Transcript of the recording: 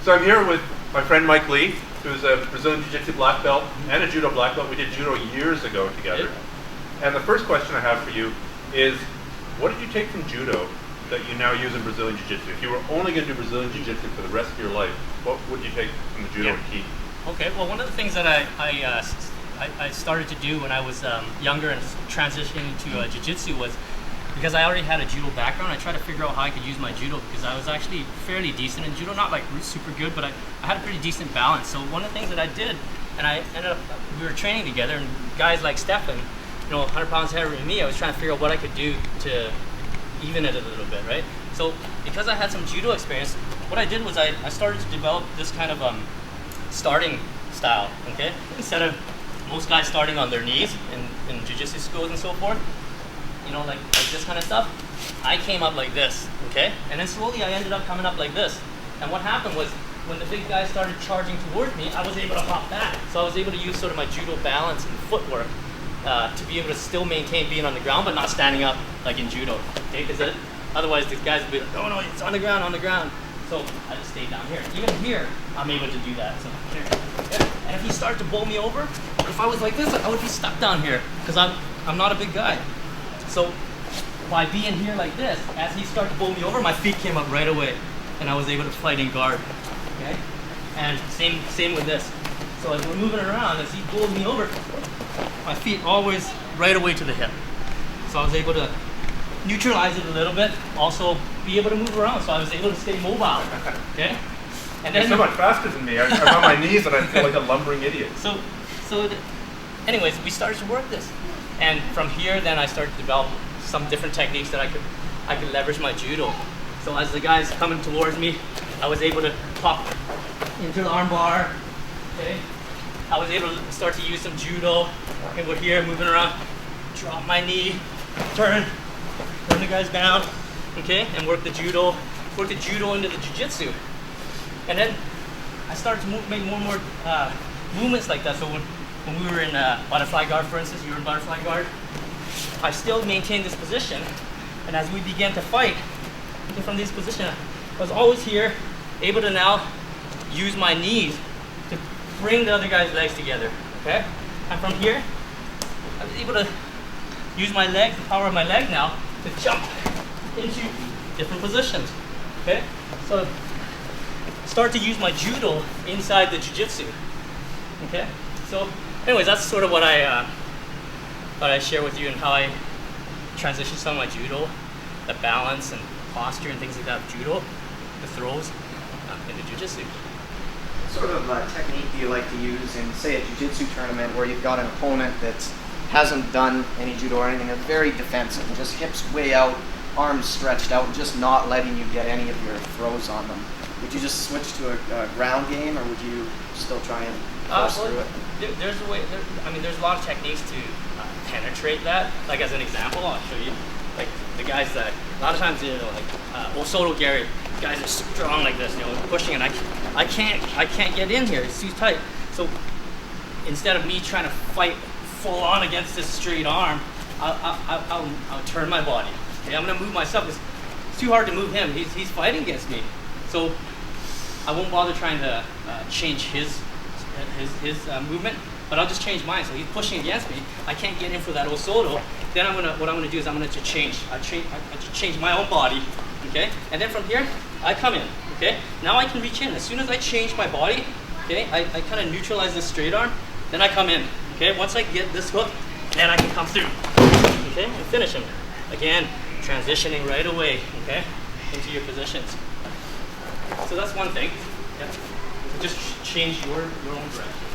So I'm here with my friend Mike Lee, who's a Brazilian Jiu-Jitsu black belt and a Judo black belt. We did Judo years ago together. And the first question I have for you is, what did you take from Judo that you now use in Brazilian Jiu-Jitsu? If you were only going to do Brazilian Jiu-Jitsu for the rest of your life, what would you take from the Judo and keep? Okay, well, one of the things that I started to do when I was younger and transitioning to Jiu-Jitsu was, because I already had a Judo background, I tried to figure out how I could use my Judo, because I was actually fairly decent in Judo, not like super good, but I had a pretty decent balance. So one of the things that I did, and I ended up, we were training together, and guys like Stefan, 100 pounds heavier than me, I was trying to figure out what I could do to even it a little bit, right? So because I had some Judo experience, what I did was I started to develop this kind of starting style, okay? Instead of most guys starting on their knees in Jiu-Jitsu schools and so forth, like this kind of stuff, I came up like this, okay? And then slowly I ended up coming up like this. And what happened was, when the big guys started charging towards me, I was able to hop back. So I was able to use sort of my Judo balance and footwork to be able to still maintain being on the ground, but not standing up like in Judo, okay? Because otherwise these guys would be like, no, it's on the ground, on the ground. So I just stayed down here. Even here, I'm able to do that. So here, yeah. And if he started to bowl me over, if I was like this, I would be stuck down here, because I'm not a big guy. So by being here like this, as he started to bowl me over, my feet came up right away, and I was able to fight in guard. Okay, and same with this. So as we're moving around, as he bowls me over, my feet always right away to the hip. So I was able to neutralize it a little bit, also be able to move around. So I was able to stay mobile. Okay, and then you're so much faster than me. I'm on my knees and I feel like a lumbering idiot. Anyways, we started to work this. And from here, then I started to develop some different techniques that I could leverage my Judo. So as the guys coming towards me, I was able to pop into the arm bar. Okay, I was able to start to use some Judo. Okay, we're here moving around, drop my knee, turn the guys down. Okay, and work the Judo into the Jiu-Jitsu. And then I started to make more and more movements like that. So when we were in butterfly guard, for instance, you were in butterfly guard, I still maintained this position, and as we began to fight from this position, I was always here, able to now use my knees to bring the other guy's legs together, okay? And from here, I was able to use my legs, the power of my leg now, to jump into different positions, okay? So start to use my Judo inside the Jiu-Jitsu, okay? So anyways, that's sort of what I share with you, and how I transition some of my Judo, the balance and posture and things like that of Judo, the throws, into Jiu-Jitsu. What sort of technique do you like to use in, say, a Jiu-Jitsu tournament where you've got an opponent that hasn't done any Judo or anything, they're very defensive, and just hips way out, arms stretched out, and just not letting you get any of your throws on them? Would you just switch to a ground game, or would you still try and force through it? There's a way. There's a lot of techniques to penetrate that. Like as an example, I'll show you. Like the guys that a lot of times, like Osoto Gary, guys are strong like this, pushing, and I can't get in here. It's too tight. So instead of me trying to fight full on against this straight arm, I'll turn my body. Okay, I'm gonna move myself. It's too hard to move him. He's fighting against me. So I won't bother trying to change his movement, but I'll just change mine. So he's pushing against me. I can't get in for that Osoto. Then what I'm gonna do is I'm gonna change. I change my own body, okay? And then from here, I come in, okay? Now I can reach in. As soon as I change my body, okay, I kind of neutralize this straight arm. Then I come in, okay? Once I get this hook, then I can come through, okay, and finish him. Again, transitioning right away, okay, into your positions. So that's one thing. Yeah. Just change your own direction.